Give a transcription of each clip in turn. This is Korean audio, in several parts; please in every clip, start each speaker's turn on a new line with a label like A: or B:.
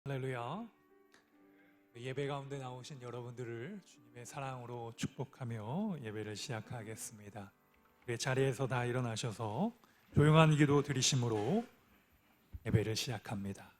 A: 할렐루야. 예배 가운데 나오신 여러분들을 주님의 사랑으로 축복하며 예배를 시작하겠습니다. 우리 자리에서 다 일어나셔서 조용한 기도 드리심으로 예배를 시작합니다.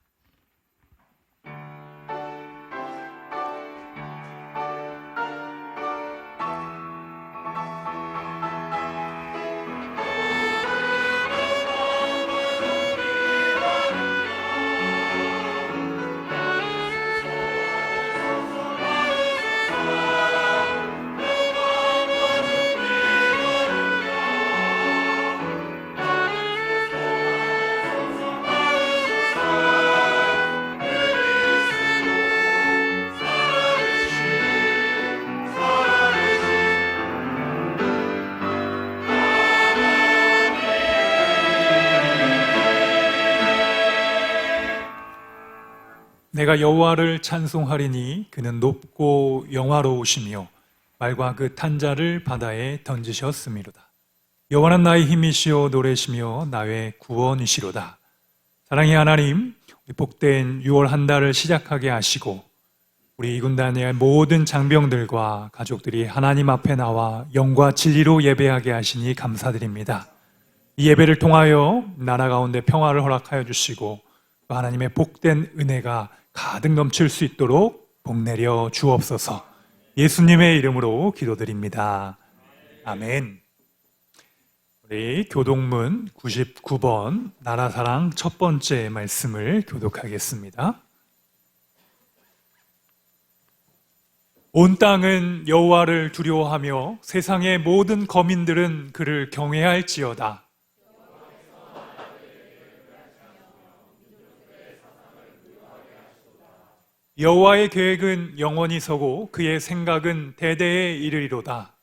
A: 내가 여호와를 찬송하리니 그는 높고 영화로우시며 말과 그 탄자를 바다에 던지셨음이로다. 여호와는 나의 힘이시요 노래시며 나의 구원이시로다. 사랑의 하나님, 우리 복된 6월 한 달을 시작하게 하시고 우리 이군단의 모든 장병들과 가족들이 하나님 앞에 나와 영과 진리로 예배하게 하시니 감사드립니다. 이 예배를 통하여 나라 가운데 평화를 허락하여 주시고 하나님의 복된 은혜가 가득 넘칠 수 있도록 복내려 주옵소서. 예수님의 이름으로 기도드립니다. 아멘. 우리 교동문 99번 나라사랑 첫 번째 말씀을 교독하겠습니다. 온 땅은 여호와를 두려워하며 세상의 모든 거민들은 그를 경외할지어다. 여호와의 계획은 영원히 서고 그의 생각은 대대에 이르리로다.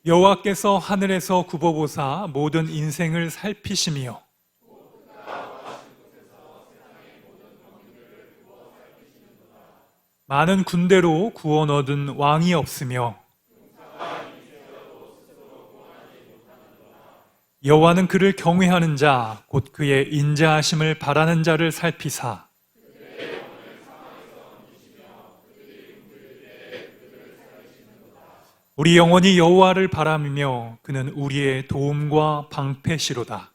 A: 여호와께서 하늘에서 굽어보사 모든 인생을 살피시며 많은 군대로 구원 얻은 왕이 없으며 여호와는 그를 경외하는 자, 곧 그의 인자하심을 바라는 자를 살피사 우리 영혼이 여호와를 바라며 그는 우리의 도움과 방패시로다.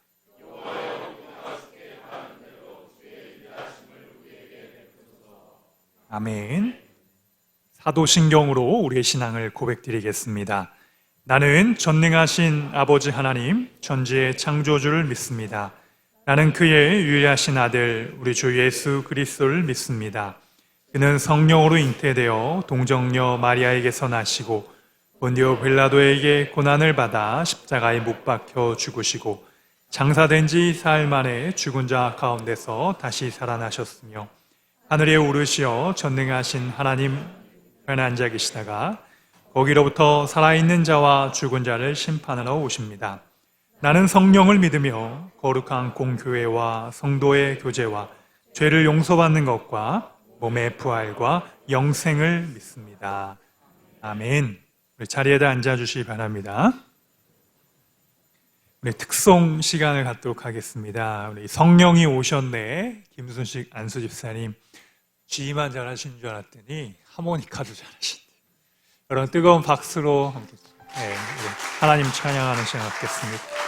A: 아멘. 사도신경으로 우리의 신앙을 고백드리겠습니다. 나는 전능하신 아버지 하나님, 전지의 창조주를 믿습니다. 나는 그의 유일하신 아들, 우리 주 예수 그리스도를 믿습니다. 그는 성령으로 잉태되어 동정녀 마리아에게서 나시고 본디오 빌라도에게 고난을 받아 십자가에 못 박혀 죽으시고 장사된 지 사흘 만에 죽은 자 가운데서 다시 살아나셨으며 하늘에 오르시어 전능하신 하나님 편에 앉아 계시다가 거기로부터 살아있는 자와 죽은 자를 심판하러 오십니다. 나는 성령을 믿으며 거룩한 공교회와 성도의 교제와 죄를 용서받는 것과 몸의 부활과 영생을 믿습니다. 아멘. 우리 자리에다 앉아주시기 바랍니다. 우리 특송 시간을 갖도록 하겠습니다. 우리 성령이 오셨네. 김순식 안수 집사님 G만 잘하시는 줄 알았더니 하모니카도 잘하신대요. 여러분 뜨거운 박수로 함께 하나님 찬양하는 시간 갖겠습니다.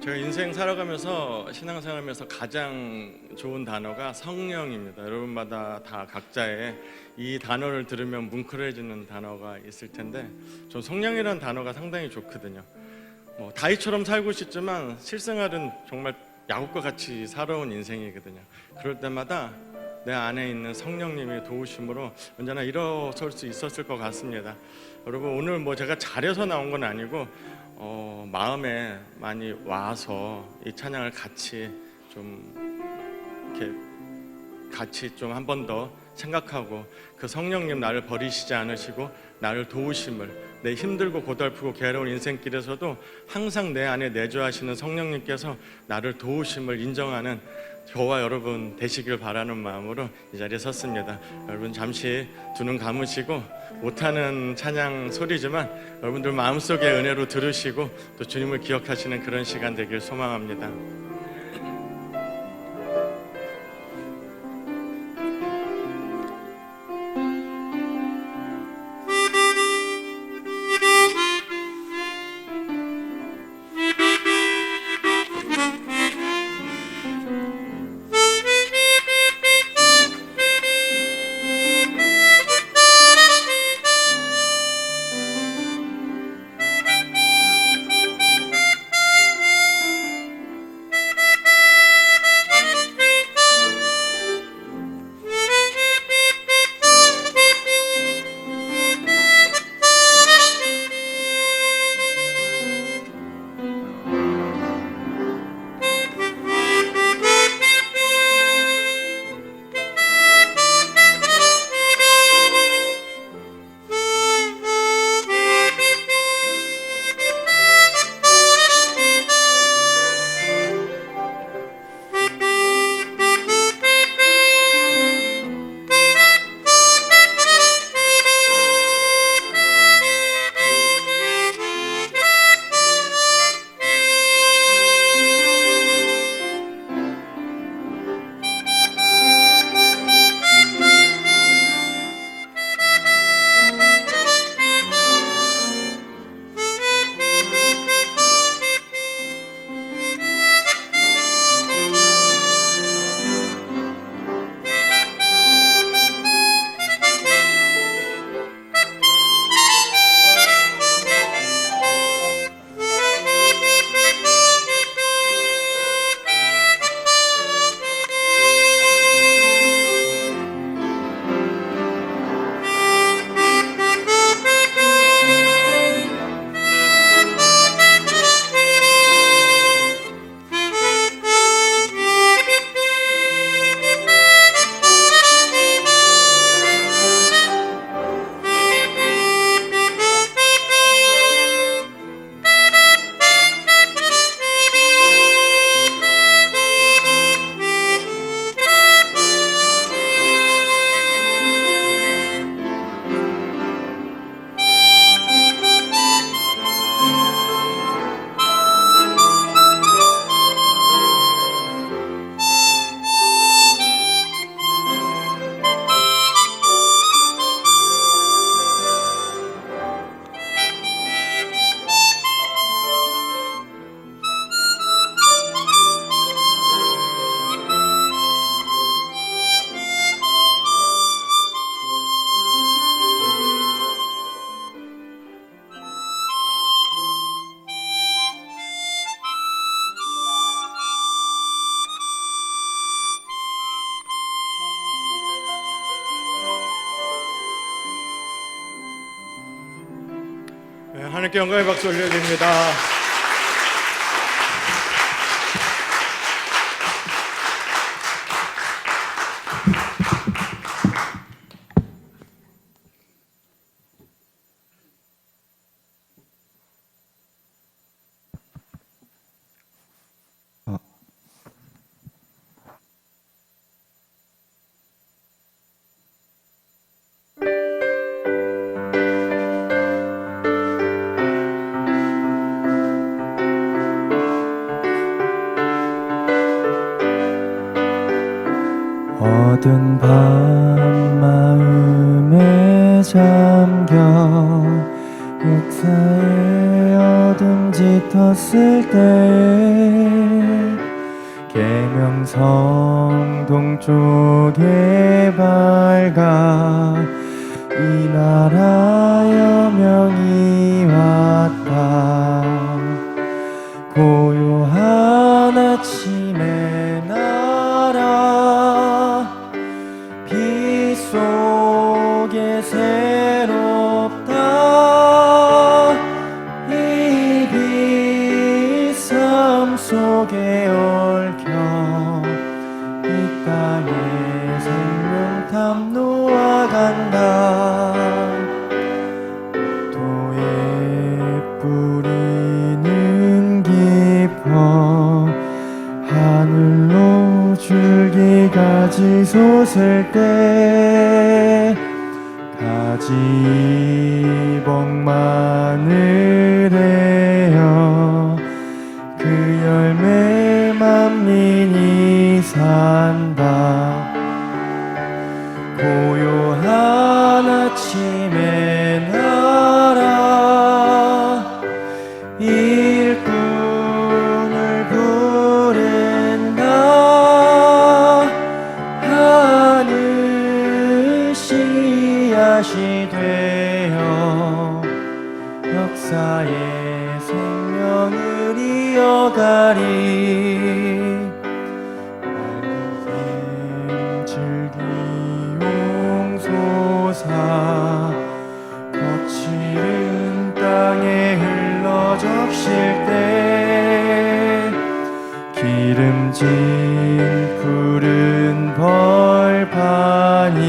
B: 제가 인생 살아가면서 신앙생활하면서 가장 좋은 단어가 성령입니다. 여러분마다 다 각자의 이 단어를 들으면 뭉클해지는 단어가 있을 텐데 전 성령이라는 단어가 상당히 좋거든요. 다윗처럼 살고 싶지만 실생활은 정말 야곱과 같이 살아온 인생이거든요. 그럴 때마다 내 안에 있는 성령님의 도우심으로 언제나 일어설 수 있었을 것 같습니다. 여러분 오늘 제가 잘해서 나온 건 아니고 마음에 많이 와서 이 찬양을 같이 좀 한 번 더 생각하고 그 성령님 나를 버리시지 않으시고 나를 도우심을 내 힘들고 고달프고 괴로운 인생길에서도 항상 내 안에 내주하시는 성령님께서 나를 도우심을 인정하는 저와 여러분 되시길 바라는 마음으로 이 자리에 섰습니다. 여러분 잠시 두 눈 감으시고 못하는 찬양 소리지만 여러분들 마음속에 은혜로 들으시고 또 주님을 기억하시는 그런 시간 되길 소망합니다. 하나님께 영광의 박수 올려드립니다.
C: 어두운 밤 마음에 잠겨 역사의 어둠 짙었을 때에 계명성 동쪽에 밝아 이 나라 여명이 왔다. 고요한 아침의 나라 빛 속에 새롭다. 이 빛 속에 얽혀 이 땅에 생명탐 놓아간다. 도에 뿌리는 깊어 하늘로 줄기가지 솟을 때 가지복만을 해여 그 열매 만민이 산다. 고요한 아침에 날아 일꾼을 부른다. 하늘 씨앗이 되어 역사의 생명을 이어가리. 맑은 줄기 용솟아 거칠은 땅에 흘러 적실 때 기름진 푸른 벌판이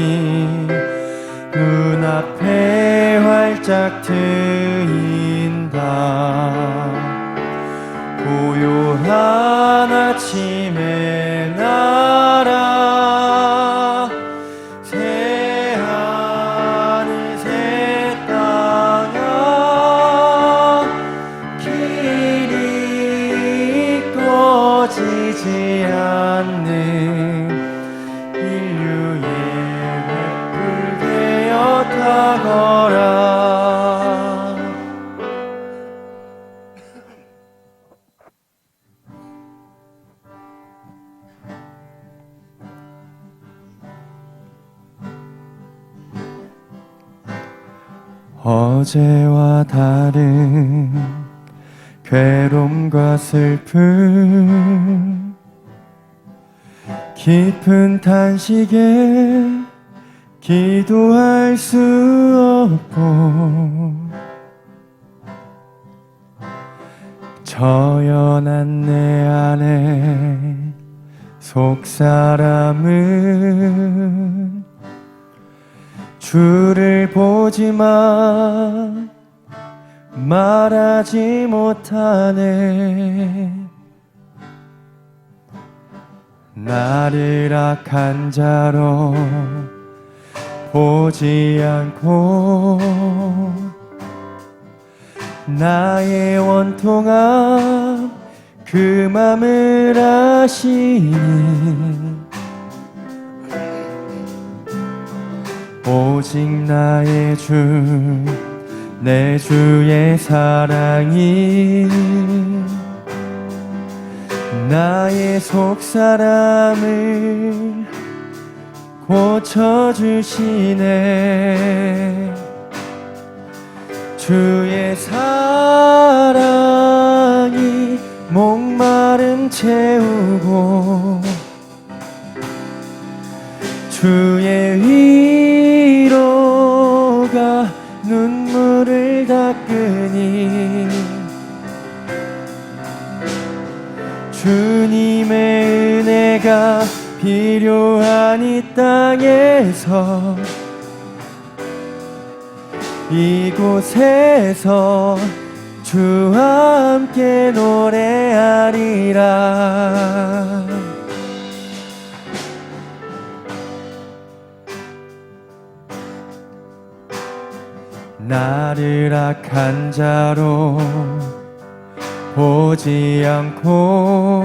C: 눈앞에 활짝 트인다. 고요한 아침에 날아 새하늘 새 땅아 길이 꺼지지 않는 인류의 횃불 되어 타거라. 어제와 다른 괴로움과 슬픔 깊은 탄식에 기도할 수 없고 저연한 내 안에 속사람은 주를 보지만 말하지 못하네. 나를 악한 자로 보지 않고 나의 원통함 그 맘을 아시니 오직 나의 주 내 주의 사랑이 나의 속사람을 고쳐주시네. 주의 사랑이 목마름 채우고 주의 위로가 눈물을 닦으니 주님의 은혜가 필요한 이 땅에서 이곳에서 주와 함께 노래하리라. 나를 악한 자로 보지 않고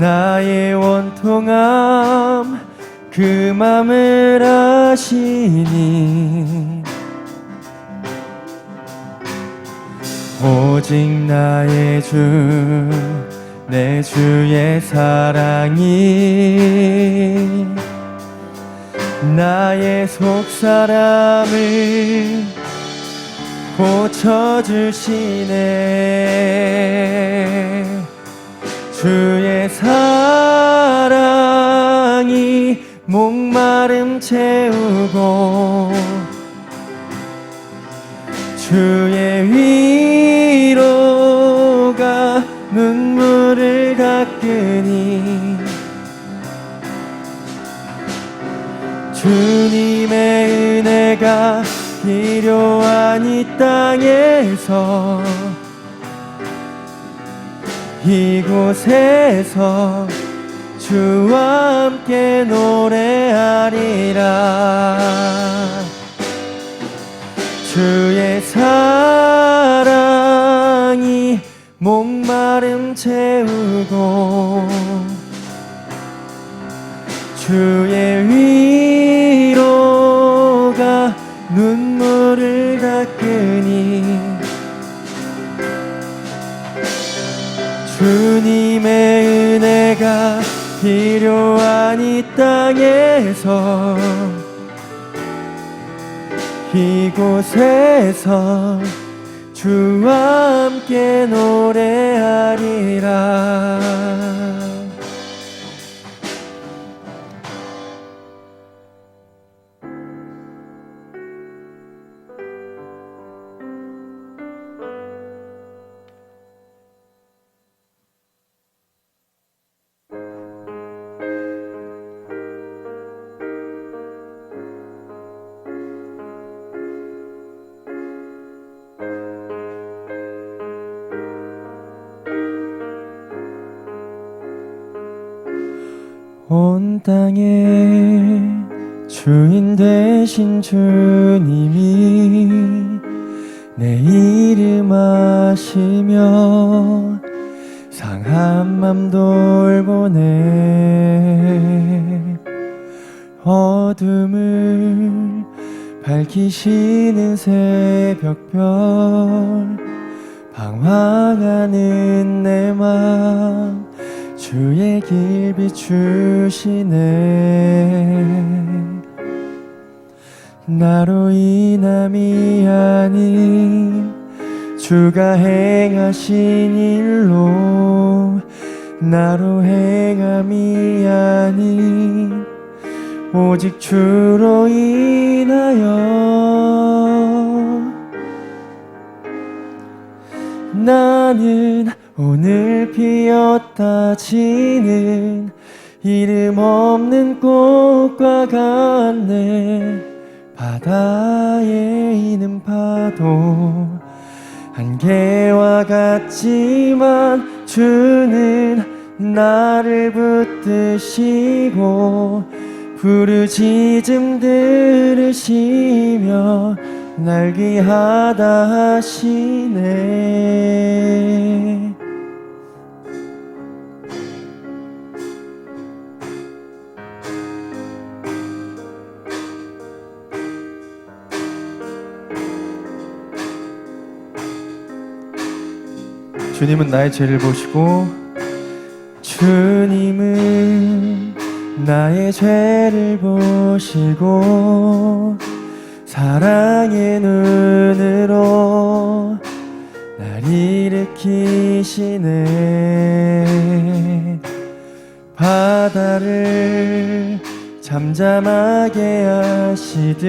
C: 나의 원통함 그 맘을 아시니 오직 나의 주 내 주의 사랑이 나의 속사람을 고쳐주시네. 주의 사랑이 목마름 채우고 주의 위로가 이 땅에서 이곳에서 주와 함께 노래하리라. 주의 사랑이 목마름 채우고 주의 위로가 눈물을 닦으니 주님의 은혜가 필요한 이 땅에서 이곳에서 주와 함께 노래하리라. 온 땅의 주인 되신 주님이 내 이름 아시며 상한 맘 돌보네. 어둠을 밝히시는 새벽별 방황하는 내 맘 주의 길 비추시네. 나로 인함이 아닌 주가 행하신 일로 나로 행함이 아닌 오직 주로 인하여 나는 오늘 피었다 지는 이름 없는 꽃과 같네. 바다에 있는 파도 안개와 같지만 주는 나를 붙드시고 부르짖음 들으시며 날 귀하다 하시네. 주님은 나의 죄를 보시고 주님은 나의 죄를 보시고 사랑의 눈으로 날 일으키시네. 바다를 잠잠하게 하시듯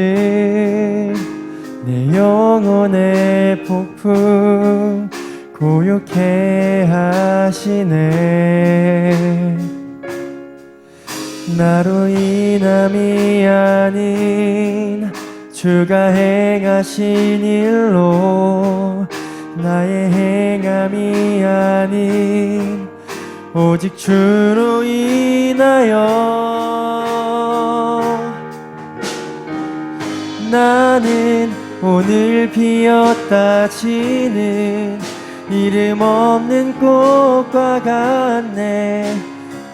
C: 내 영혼의 폭풍 고요케 하시네. 나로 인함이 아닌 주가 행하신 일로 나의 행함이 아닌 오직 주로 인하여 나는 오늘 피었다 지는 이름 없는 꽃과 같네.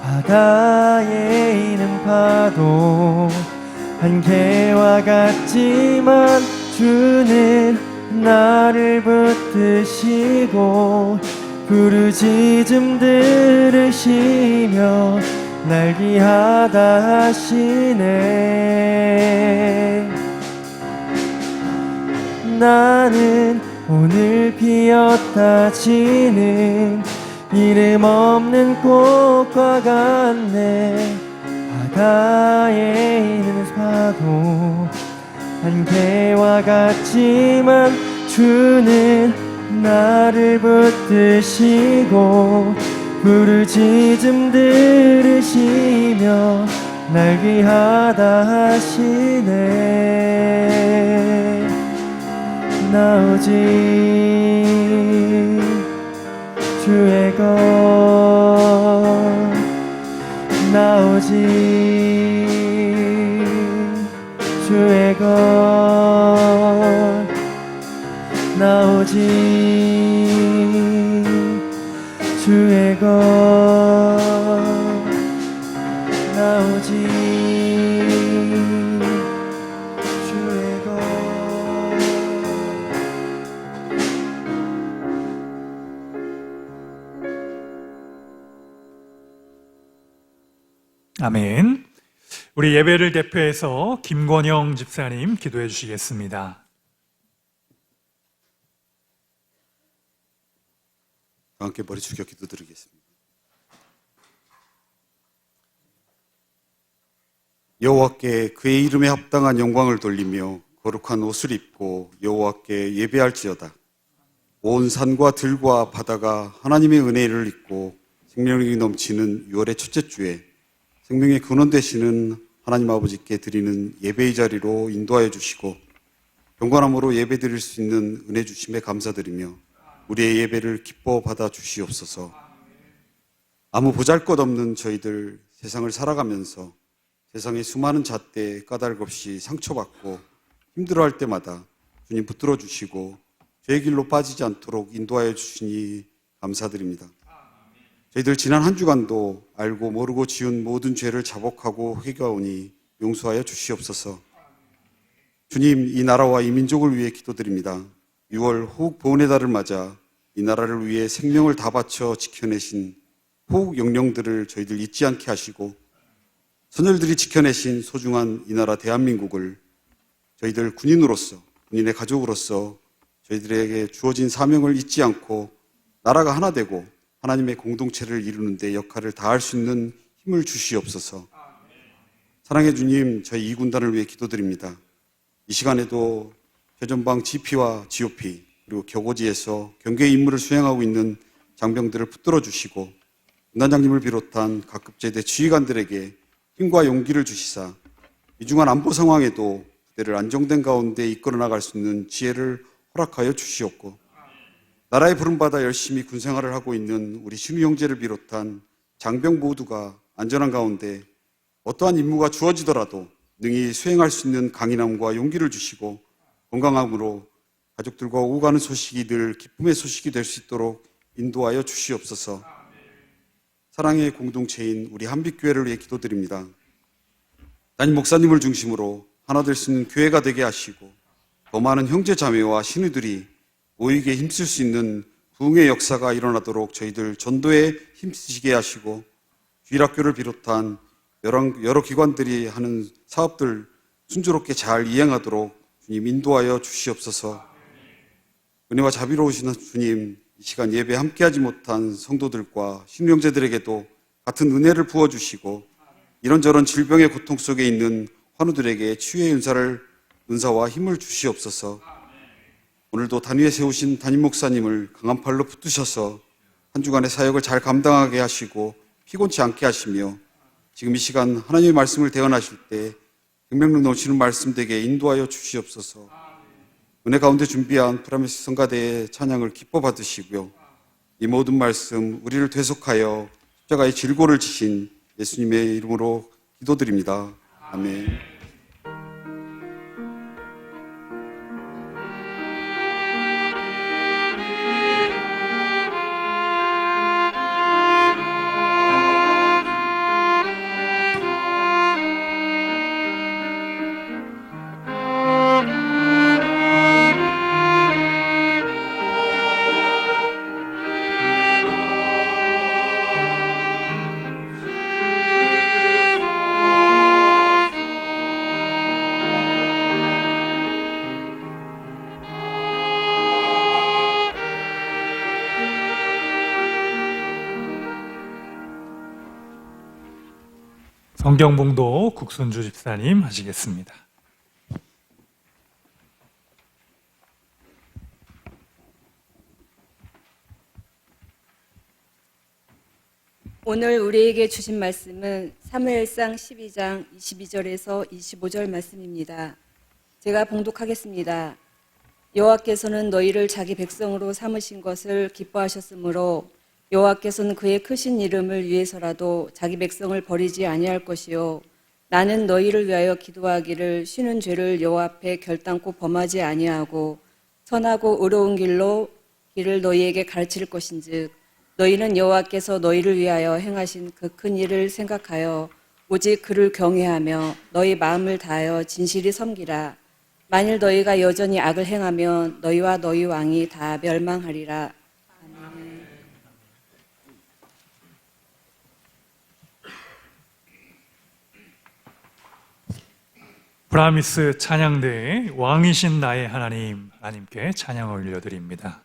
C: 바다에 있는 파도 안개와 같지만 주는 나를 붙드시고 부르짖음 들으시며 날 귀하다 하시네. 나는 오늘 피었다 지는 이름 없는 꽃과 같네. 바다에 있는 파도 안개와 같지만 주는 나를 붙드시고 부르짖음 들으시며 날 귀하다 하시네. 나 오직 주의 것, 나 오직 주의 것, 나 오직 주의 것, 나 오직 주의 것.
A: 아멘. 우리 예배를 대표해서 김권영 집사님 기도해 주시겠습니다.
D: 함께 머리 숙여 기도드리겠습니다. 여호와께 그의 이름에 합당한 영광을 돌리며 거룩한 옷을 입고 여호와께 예배할지어다. 온 산과 들과 바다가 하나님의 은혜를 입고 생명력이 넘치는 6월의 첫째 주에 생명의 근원 되시는 하나님 아버지께 드리는 예배의 자리로 인도하여 주시고 경건함으로 예배 드릴 수 있는 은혜 주심에 감사드리며 우리의 예배를 기뻐 받아 주시옵소서. 아무 보잘것없는 저희들 세상을 살아가면서 세상의 수많은 잣대 까닭 없이 상처받고 힘들어할 때마다 주님 붙들어 주시고 죄의 길로 빠지지 않도록 인도하여 주시니 감사드립니다. 저희들 지난 한 주간도 알고 모르고 지은 모든 죄를 자복하고 회개하오니 용서하여 주시옵소서. 주님, 이 나라와 이 민족을 위해 기도드립니다. 6월 호국 보훈의 달을 맞아 이 나라를 위해 생명을 다 바쳐 지켜내신 호국 영령들을 저희들 잊지 않게 하시고 선열들이 지켜내신 소중한 이 나라 대한민국을 저희들 군인으로서, 군인의 가족으로서 저희들에게 주어진 사명을 잊지 않고 나라가 하나 되고 하나님의 공동체를 이루는 데 역할을 다할 수 있는 힘을 주시옵소서. 사랑의 주님, 저희 이 군단을 위해 기도드립니다. 이 시간에도 최전방 GP와 GOP 그리고 격오지에서 경계의 임무를 수행하고 있는 장병들을 붙들어 주시고 군단장님을 비롯한 각급 제대 지휘관들에게 힘과 용기를 주시사 위중한 안보 상황에도 부대를 안정된 가운데 이끌어 나갈 수 있는 지혜를 허락하여 주시옵고 나라의 부름받아 열심히 군생활을 하고 있는 우리 신우 형제를 비롯한 장병 모두가 안전한 가운데 어떠한 임무가 주어지더라도 능히 수행할 수 있는 강인함과 용기를 주시고 건강함으로 가족들과 오고 가는 소식이 늘 기쁨의 소식이 될 수 있도록 인도하여 주시옵소서. 사랑의 공동체인 우리 한빛교회를 위해 기도드립니다. 담임 목사님을 중심으로 하나 될 수 있는 교회가 되게 하시고 더 많은 형제 자매와 신우들이 모이게 힘쓸 수 있는 부흥의 역사가 일어나도록 저희들 전도에 힘쓰시게 하시고 주일학교를 비롯한 여러 기관들이 하는 사업들 순조롭게 잘 이행하도록 주님 인도하여 주시옵소서. 은혜와 자비로우신 주님, 이 시간 예배 함께하지 못한 성도들과 신우 형제들에게도 같은 은혜를 부어주시고 이런저런 질병의 고통 속에 있는 환우들에게 치유의 은사와 힘을 주시옵소서. 오늘도 단위에 세우신 담임 목사님을 강한 팔로 붙드셔서 한 주간의 사역을 잘 감당하게 하시고 피곤치 않게 하시며 지금 이 시간 하나님의 말씀을 대언하실 때 생명력 넘치는 말씀 되게 인도하여 주시옵소서. 은혜 가운데 준비한 프라미스 성가대의 찬양을 기뻐 받으시고요. 이 모든 말씀 우리를 되속하여 십자가의 질고를 지신 예수님의 이름으로 기도드립니다. 아멘.
A: 성경봉도 국순주 집사님 하시겠습니다.
E: 오늘 우리에게 주신 말씀은 사무엘상 12장 22절에서 25절 말씀입니다. 제가 봉독하겠습니다. 여호와께서는 너희를 자기 백성으로 삼으신 것을 기뻐하셨으므로 여호와께서는 그의 크신 이름을 위해서라도 자기 백성을 버리지 아니할 것이요 나는 너희를 위하여 기도하기를 쉬는 죄를 여호와 앞에 결단코 범하지 아니하고 선하고 의로운 길을 너희에게 가르칠 것인즉 너희는 여호와께서 너희를 위하여 행하신 그 큰 일을 생각하여 오직 그를 경외하며 너희 마음을 다하여 진실이 섬기라. 만일 너희가 여전히 악을 행하면 너희와 너희 왕이 다 멸망하리라.
A: 브라미스 찬양대에 왕이신 나의 하나님께 찬양을 올려드립니다.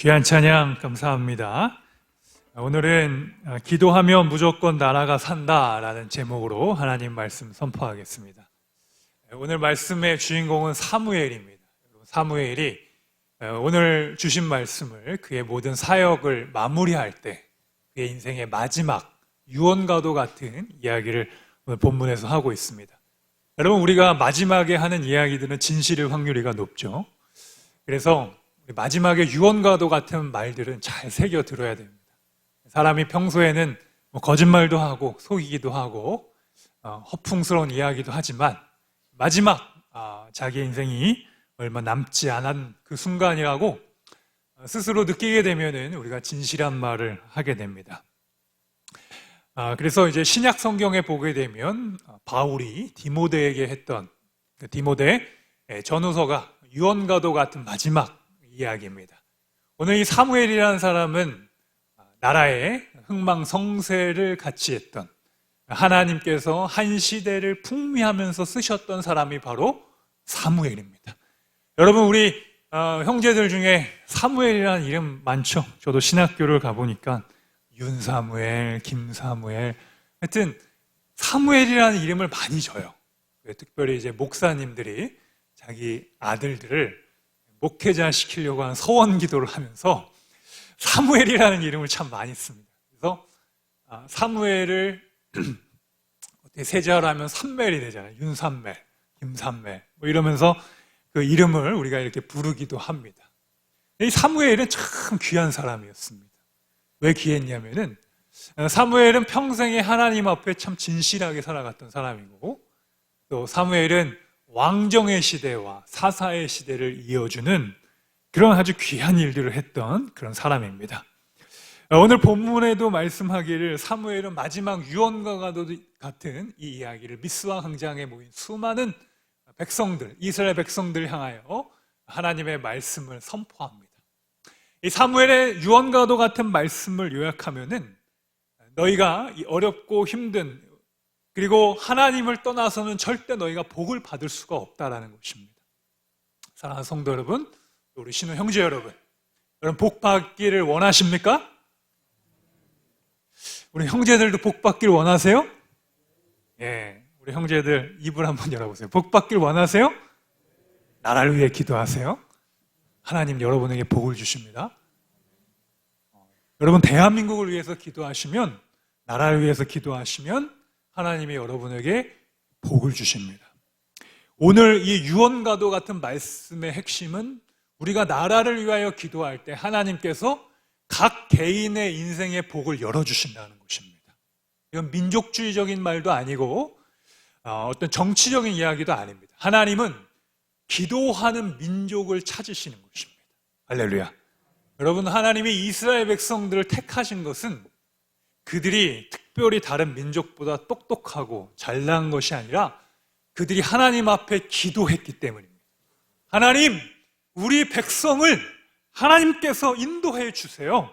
A: 귀한 찬양 감사합니다. 오늘은 기도하면 무조건 나라가 산다라는 제목으로 하나님 말씀 선포하겠습니다. 오늘 말씀의 주인공은 사무엘입니다. 사무엘이 오늘 주신 말씀을 그의 모든 사역을 마무리할 때 그의 인생의 마지막 유언과도 같은 이야기를 오늘 본문에서 하고 있습니다. 여러분, 우리가 마지막에 하는 이야기들은 진실일 확률이가 높죠. 그래서 마지막에 유언과도 같은 말들은 잘 새겨 들어야 됩니다. 사람이 평소에는 거짓말도 하고 속이기도 하고 허풍스러운 이야기도 하지만 마지막 자기 인생이 얼마 남지 않은 그 순간이라고 스스로 느끼게 되면은 우리가 진실한 말을 하게 됩니다. 그래서 이제 신약 성경에 보게 되면 바울이 디모데에게 했던 그 디모데 전후서가 유언과도 같은 마지막 이야기입니다. 오늘 이 사무엘이라는 사람은 나라의 흥망성쇠를 같이 했던, 하나님께서 한 시대를 풍미하면서 쓰셨던 사람이 바로 사무엘입니다. 여러분, 우리 형제들 중에 사무엘이라는 이름 많죠? 저도 신학교를 가보니까 윤사무엘, 김사무엘, 하여튼 사무엘이라는 이름을 많이 줘요. 특별히 이제 목사님들이 자기 아들들을 목회자 시키려고 하는 서원 기도를 하면서 사무엘이라는 이름을 참 많이 씁니다. 그래서 사무엘을 어떻게 세자로 하면 삼멜이 되잖아요. 윤삼멜, 김삼멜 뭐 이러면서 그 이름을 우리가 이렇게 부르기도 합니다. 이 사무엘은 참 귀한 사람이었습니다. 왜 귀했냐면은 사무엘은 평생에 하나님 앞에 참 진실하게 살아갔던 사람이고, 또 사무엘은 왕정의 시대와 사사의 시대를 이어주는 그런 아주 귀한 일들을 했던 그런 사람입니다. 오늘 본문에도 말씀하기를 사무엘은 마지막 유언과 같은 이 이야기를 미스와 광장에 모인 수많은 백성들, 이스라엘 백성들 향하여 하나님의 말씀을 선포합니다. 이 사무엘의 유언과도 같은 말씀을 요약하면은 너희가 이 어렵고 힘든, 그리고 하나님을 떠나서는 절대 너희가 복을 받을 수가 없다라는 것입니다. 사랑하는 성도 여러분, 우리 신우 형제 여러분, 복 받기를 원하십니까? 우리 형제들도 복 받길 원하세요? 예, 우리 형제들 입을 한번 열어보세요. 복 받길 원하세요? 나라를 위해 기도하세요. 하나님 여러분에게 복을 주십니다. 여러분, 대한민국을 위해서 기도하시면, 나라를 위해서 기도하시면 하나님이 여러분에게 복을 주십니다. 오늘 이 유언과도 같은 말씀의 핵심은 우리가 나라를 위하여 기도할 때 하나님께서 각 개인의 인생의 복을 열어주신다는 것입니다. 이건 민족주의적인 말도 아니고 어떤 정치적인 이야기도 아닙니다. 하나님은 기도하는 민족을 찾으시는 것입니다. 할렐루야. 여러분, 하나님이 이스라엘 백성들을 택하신 것은 그들이 특별히 다른 민족보다 똑똑하고 잘난 것이 아니라 그들이 하나님 앞에 기도했기 때문입니다. 하나님, 우리 백성을 하나님께서 인도해 주세요.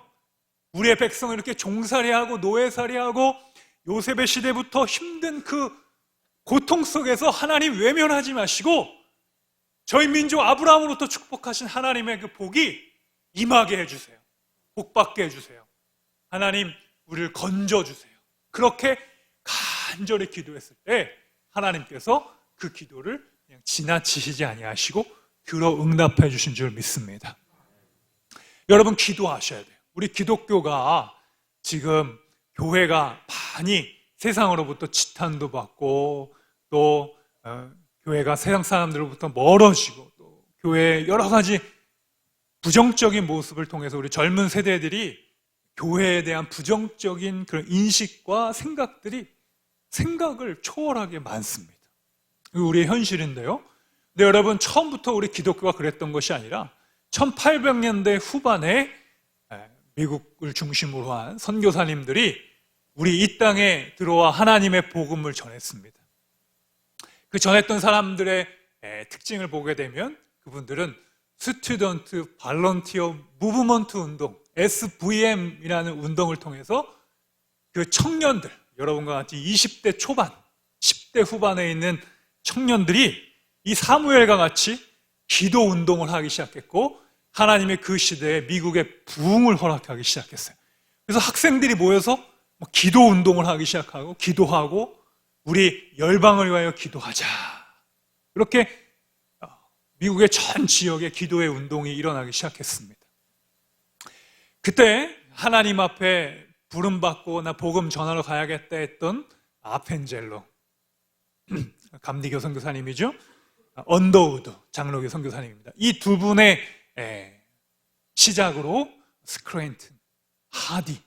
A: 우리의 백성을 이렇게 종살이하고 노예살이하고 요셉의 시대부터 힘든 그 고통 속에서 하나님 외면하지 마시고 저희 민족 아브라함으로부터 축복하신 하나님의 그 복이 임하게 해주세요. 복받게 해주세요. 하나님, 우리를 건져주세요. 그렇게 간절히 기도했을 때 하나님께서 그 기도를 그냥 지나치시지 아니하시고 들어 응답해 주신 줄 믿습니다. 여러분, 기도하셔야 돼요. 우리 기독교가 지금 교회가 많이 세상으로부터 지탄도 받고 또 교회가 세상 사람들로부터 멀어지고 또 교회의 여러 가지 부정적인 모습을 통해서 우리 젊은 세대들이 교회에 대한 부정적인 그런 인식과 생각을 초월하게 많습니다. 이거 우리의 현실인데요. 근데 여러분, 처음부터 우리 기독교가 그랬던 것이 아니라 1800년대 후반에 미국을 중심으로 한 선교사님들이 우리 이 땅에 들어와 하나님의 복음을 전했습니다. 그 전했던 사람들의 특징을 보게 되면 그분들은 스튜던트 발런티어 무브먼트 운동, SVM이라는 운동을 통해서 그 청년들, 여러분과 같이 20대 초반, 10대 후반에 있는 청년들이 이 사무엘과 같이 기도 운동을 하기 시작했고 하나님의 그 시대에 미국에 부흥을 허락하기 시작했어요. 그래서 학생들이 모여서 기도 운동을 하기 시작하고 기도하고 우리 열방을 위하여 기도하자. 이렇게 미국의 전 지역에 기도의 운동이 일어나기 시작했습니다. 그때 하나님 앞에 부름받고 나 복음 전하러 가야겠다 했던 아펜젤로 감리교 선교사님이죠. 언더우드 장로교 선교사님입니다. 이 두 분의 시작으로 스크랜튼, 하디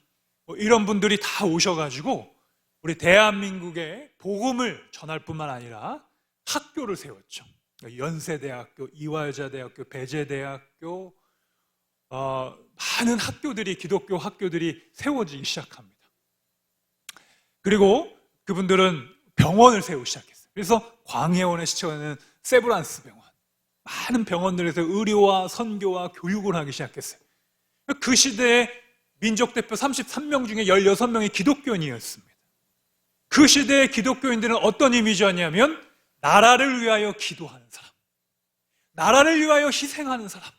A: 이런 분들이 다 오셔가지고 우리 대한민국에 복음을 전할 뿐만 아니라 학교를 세웠죠. 연세대학교, 이화여자대학교, 배재대학교 많은 학교들이 기독교 학교들이 세워지기 시작합니다. 그리고 그분들은 병원을 세우기 시작했어요. 그래서 광해원에 시청하는 세브란스 병원, 많은 병원들에서 의료와 선교와 교육을 하기 시작했어요. 그 시대에 민족대표 33명 중에 16명이 기독교인이었습니다. 그 시대의 기독교인들은 어떤 이미지였냐면 나라를 위하여 기도하는 사람, 나라를 위하여 희생하는 사람,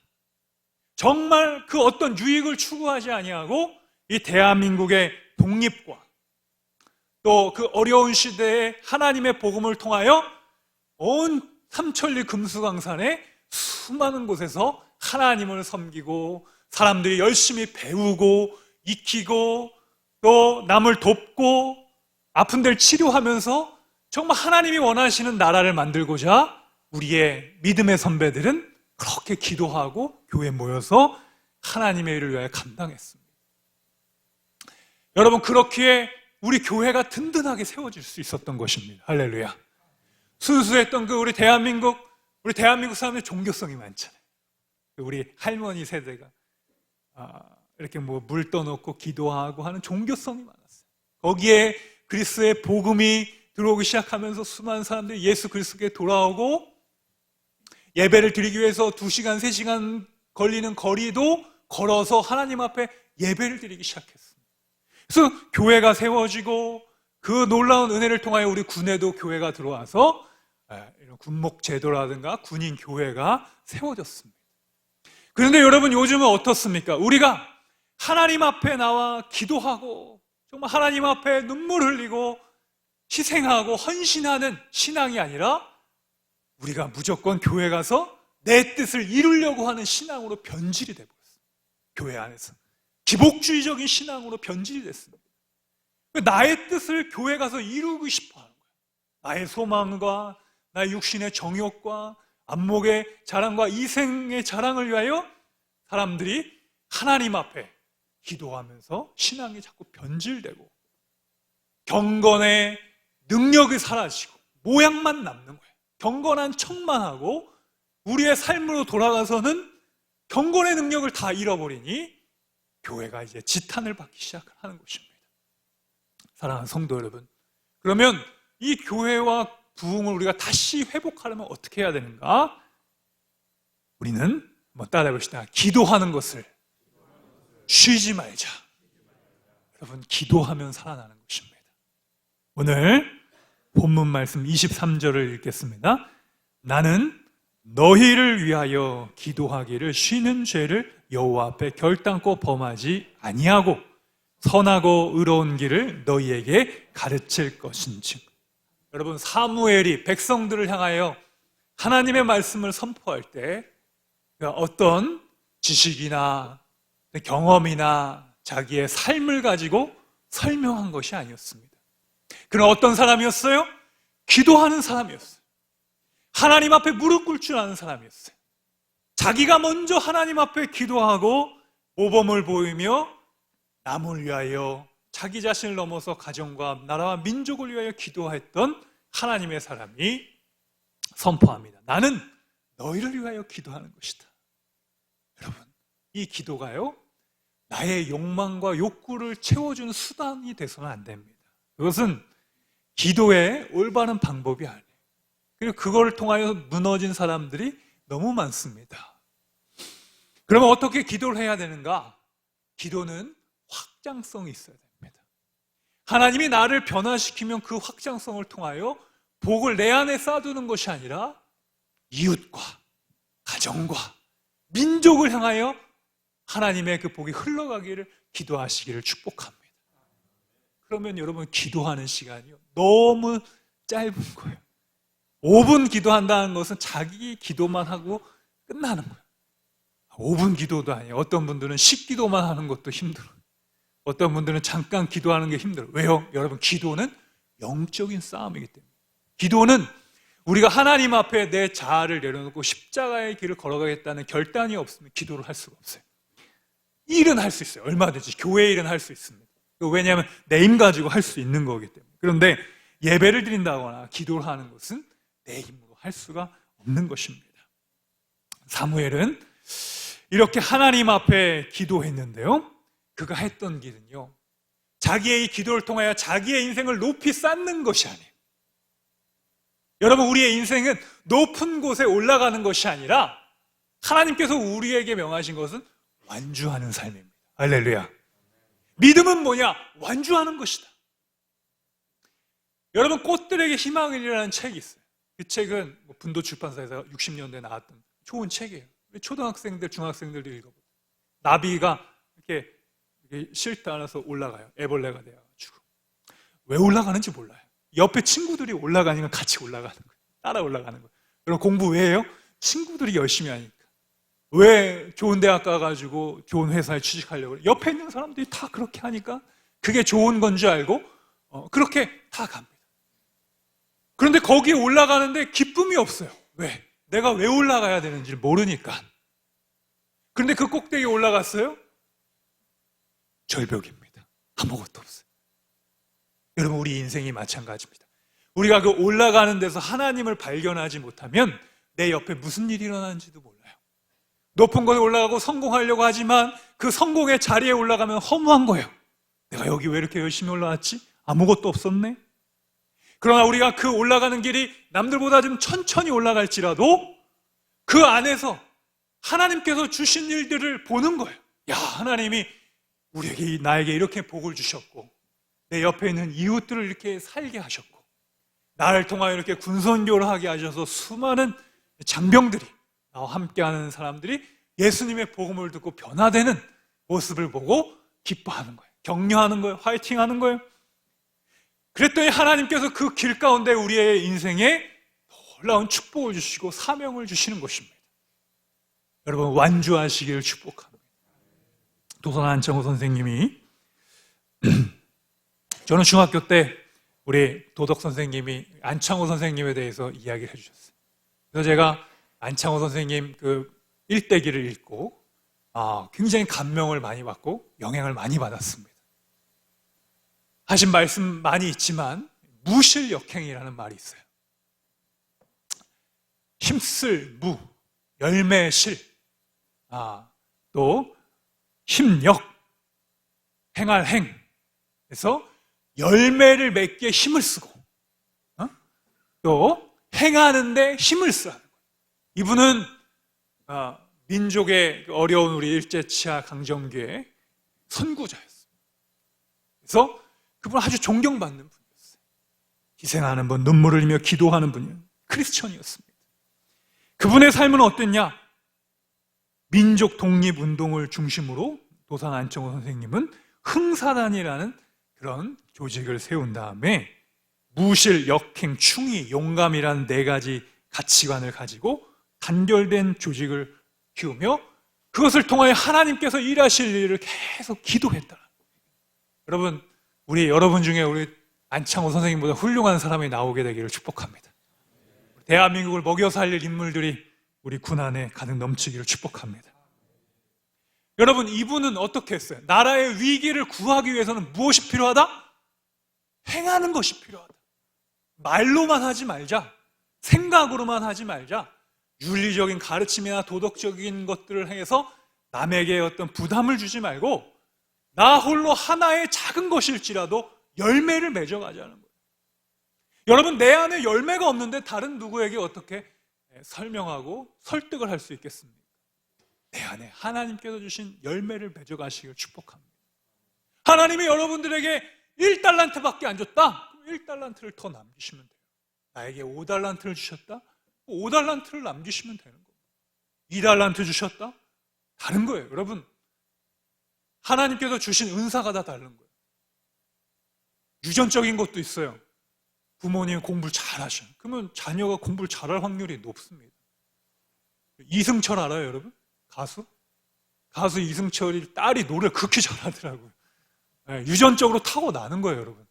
A: 정말 그 어떤 유익을 추구하지 아니하고 이 대한민국의 독립과 또 그 어려운 시대에 하나님의 복음을 통하여 온 삼천리 금수강산의 수많은 곳에서 하나님을 섬기고 사람들이 열심히 배우고 익히고 또 남을 돕고 아픈 데를 치료하면서 정말 하나님이 원하시는 나라를 만들고자 우리의 믿음의 선배들은 그렇게 기도하고 교회에 모여서 하나님의 일을 위하여 감당했습니다. 여러분, 그렇기에 우리 교회가 든든하게 세워질 수 있었던 것입니다. 할렐루야. 순수했던 그 우리 대한민국 사람들의 종교성이 많잖아요. 우리 할머니 세대가 이렇게 물 떠놓고 기도하고 하는 종교성이 많았어요. 거기에 그리스도의 복음이 들어오기 시작하면서 수많은 사람들이 예수 그리스도께 돌아오고 예배를 드리기 위해서 2시간, 3시간 걸리는 거리도 걸어서 하나님 앞에 예배를 드리기 시작했습니다. 그래서 교회가 세워지고 그 놀라운 은혜를 통하여 우리 군에도 교회가 들어와서 이런 군목제도라든가 군인 교회가 세워졌습니다. 그런데 여러분, 요즘은 어떻습니까? 우리가 하나님 앞에 나와 기도하고 정말 하나님 앞에 눈물 흘리고 희생하고 헌신하는 신앙이 아니라 우리가 무조건 교회 가서 내 뜻을 이루려고 하는 신앙으로 변질이 되버렸어요. 교회 안에서 기복주의적인 신앙으로 변질이 됐습니다. 나의 뜻을 교회 가서 이루고 싶어 하는 거예요. 나의 소망과 나의 육신의 정욕과 안목의 자랑과 이생의 자랑을 위하여 사람들이 하나님 앞에 기도하면서 신앙이 자꾸 변질되고 경건의 능력이 사라지고 모양만 남는 거예요. 경건한 척만 하고 우리의 삶으로 돌아가서는 경건의 능력을 다 잃어버리니 교회가 이제 지탄을 받기 시작하는 것입니다. 사랑하는 성도 여러분, 그러면 이 교회와 부흥을 우리가 다시 회복하려면 어떻게 해야 되는가? 우리는 한번 따라해 봅시다. 기도하는 것을 쉬지 말자. 여러분, 기도하면 살아나는 것입니다. 오늘 본문 말씀 23절을 읽겠습니다. 나는 너희를 위하여 기도하기를 쉬는 죄를 여호와 앞에 결단코 범하지 아니하고 선하고 의로운 길을 너희에게 가르칠 것인즉. 여러분, 사무엘이 백성들을 향하여 하나님의 말씀을 선포할 때 어떤 지식이나 경험이나 자기의 삶을 가지고 설명한 것이 아니었습니다. 그는 어떤 사람이었어요? 기도하는 사람이었어요. 하나님 앞에 무릎 꿇을 줄 아는 사람이었어요. 자기가 먼저 하나님 앞에 기도하고 모범을 보이며 남을 위하여 자기 자신을 넘어서 가정과 나라와 민족을 위하여 기도했던 하나님의 사람이 선포합니다. 나는 너희를 위하여 기도하는 것이다. 여러분, 이 기도가요, 나의 욕망과 욕구를 채워주는 수단이 돼서는 안 됩니다. 그것은 기도의 올바른 방법이 아니에요. 그리고 그걸 통하여 무너진 사람들이 너무 많습니다. 그러면 어떻게 기도를 해야 되는가? 기도는 확장성이 있어야 됩니다. 하나님이 나를 변화시키면 그 확장성을 통하여 복을 내 안에 쌓아두는 것이 아니라 이웃과 가정과 민족을 향하여 하나님의 그 복이 흘러가기를 기도하시기를 축복합니다. 그러면 여러분 기도하는 시간이요 너무 짧은 거예요. 5분 기도한다는 것은 자기 기도만 하고 끝나는 거예요. 5분 기도도 아니에요. 어떤 분들은 10기도만 하는 것도 힘들어요. 어떤 분들은 잠깐 기도하는 게 힘들어요. 왜요? 여러분 기도는 영적인 싸움이기 때문에. 기도는 우리가 하나님 앞에 내 자아를 내려놓고 십자가의 길을 걸어가겠다는 결단이 없으면 기도를 할 수가 없어요. 일은 할 수 있어요. 얼마든지 교회 일은 할 수 있습니다. 왜냐하면 내 힘 가지고 할 수 있는 거기 때문에. 그런데 예배를 드린다거나 기도를 하는 것은 내 힘으로 할 수가 없는 것입니다. 사무엘은 이렇게 하나님 앞에 기도했는데요, 그가 했던 길은요 자기의 이 기도를 통하여 자기의 인생을 높이 쌓는 것이 아니에요. 여러분, 우리의 인생은 높은 곳에 올라가는 것이 아니라 하나님께서 우리에게 명하신 것은 완주하는 삶입니다. 할렐루야. 믿음은 뭐냐? 완주하는 것이다. 여러분, 꽃들에게 희망이라는 책이 있어요. 그 책은 분도 출판사에서 60년대에 나왔던 좋은 책이에요. 초등학생들, 중학생들도 읽어보세요. 나비가 이렇게 실드 안에서 올라가요. 애벌레가 되어가지고. 왜 올라가는지 몰라요. 옆에 친구들이 올라가니까 같이 올라가는 거예요. 따라 올라가는 거예요. 여러분, 공부 왜 해요? 친구들이 열심히 하니까. 왜 좋은 대학 가가지고 좋은 회사에 취직하려고 그래요? 옆에 있는 사람들이 다 그렇게 하니까 그게 좋은 건 줄 알고 그렇게 다 갑니다. 그런데 거기에 올라가는데 기쁨이 없어요. 왜? 내가 왜 올라가야 되는지 모르니까. 그런데 그 꼭대기에 올라갔어요? 절벽입니다. 아무것도 없어요. 여러분, 우리 인생이 마찬가지입니다. 우리가 그 올라가는 데서 하나님을 발견하지 못하면 내 옆에 무슨 일이 일어나는지도 몰라요. 높은 곳에 올라가고 성공하려고 하지만 그 성공의 자리에 올라가면 허무한 거예요. 내가 여기 왜 이렇게 열심히 올라왔지? 아무것도 없었네. 그러나 우리가 그 올라가는 길이 남들보다 좀 천천히 올라갈지라도 그 안에서 하나님께서 주신 일들을 보는 거예요. 야, 하나님이 우리에게, 나에게 이렇게 복을 주셨고, 내 옆에 있는 이웃들을 이렇게 살게 하셨고, 나를 통하여 이렇게 군선교를 하게 하셔서 수많은 장병들이, 나와 함께하는 사람들이 예수님의 복음을 듣고 변화되는 모습을 보고 기뻐하는 거예요. 격려하는 거예요. 화이팅하는 거예요. 그랬더니 하나님께서 그 길 가운데 우리의 인생에 놀라운 축복을 주시고 사명을 주시는 것입니다. 여러분, 완주하시기를 축복합니다. 도선 안창호 선생님이 저는 중학교 때 우리 도덕 선생님이 안창호 선생님에 대해서 이야기를 해주셨어요. 그래서 제가 안창호 선생님 그 일대기를 읽고 굉장히 감명을 많이 받고 영향을 많이 받았습니다. 하신 말씀 많이 있지만 무실역행이라는 말이 있어요. 힘쓸 무, 열매실, 또 힘력, 행할 행. 그래서 열매를 맺기에 힘을 쓰고 또 행하는데 힘을 쓰라는 거예요. 이분은 민족의 어려운 우리 일제치하 강점기의 선구자였어요. 그래서 그분은 아주 존경받는 분이었어요. 희생하는 분, 눈물을 흘리며 기도하는 분이었어요. 크리스천이었습니다. 그분의 삶은 어땠냐? 민족 독립운동을 중심으로 도산 안창호 선생님은 흥사단이라는 그런 조직을 세운 다음에 무실, 역행, 충의, 용감이라는 4가지 가치관을 가지고 단결된 조직을 키우며 그것을 통하여 하나님께서 일하실 일을 계속 기도했다. 여러분, 여러분 중에 우리 안창호 선생님보다 훌륭한 사람이 나오게 되기를 축복합니다. 대한민국을 먹여 살릴 인물들이 우리 군 안에 가득 넘치기를 축복합니다. 여러분, 이분은 어떻게 했어요? 나라의 위기를 구하기 위해서는 무엇이 필요하다? 행하는 것이 필요하다. 말로만 하지 말자. 생각으로만 하지 말자. 윤리적인 가르침이나 도덕적인 것들을 해서 남에게 어떤 부담을 주지 말고 나 홀로 하나의 작은 것일지라도 열매를 맺어가자는 거예요. 여러분, 내 안에 열매가 없는데 다른 누구에게 어떻게 설명하고 설득을 할 수 있겠습니까? 내 안에 하나님께서 주신 열매를 맺어가시길 축복합니다. 하나님이 여러분들에게 1달란트밖에 안 줬다? 1달란트를 더 남기시면 돼요. 나에게 5달란트를 주셨다? 5달란트를 남기시면 되는 겁니다. 2달란트 주셨다? 다른 거예요. 여러분, 하나님께서 주신 은사가 다 다른 거예요. 유전적인 것도 있어요. 부모님 공부를 잘하셔. 그러면 자녀가 공부를 잘할 확률이 높습니다. 이승철 알아요, 여러분? 가수? 가수 이승철이 딸이 노래를 그렇게 잘하더라고요. 유전적으로 타고나는 거예요, 여러분.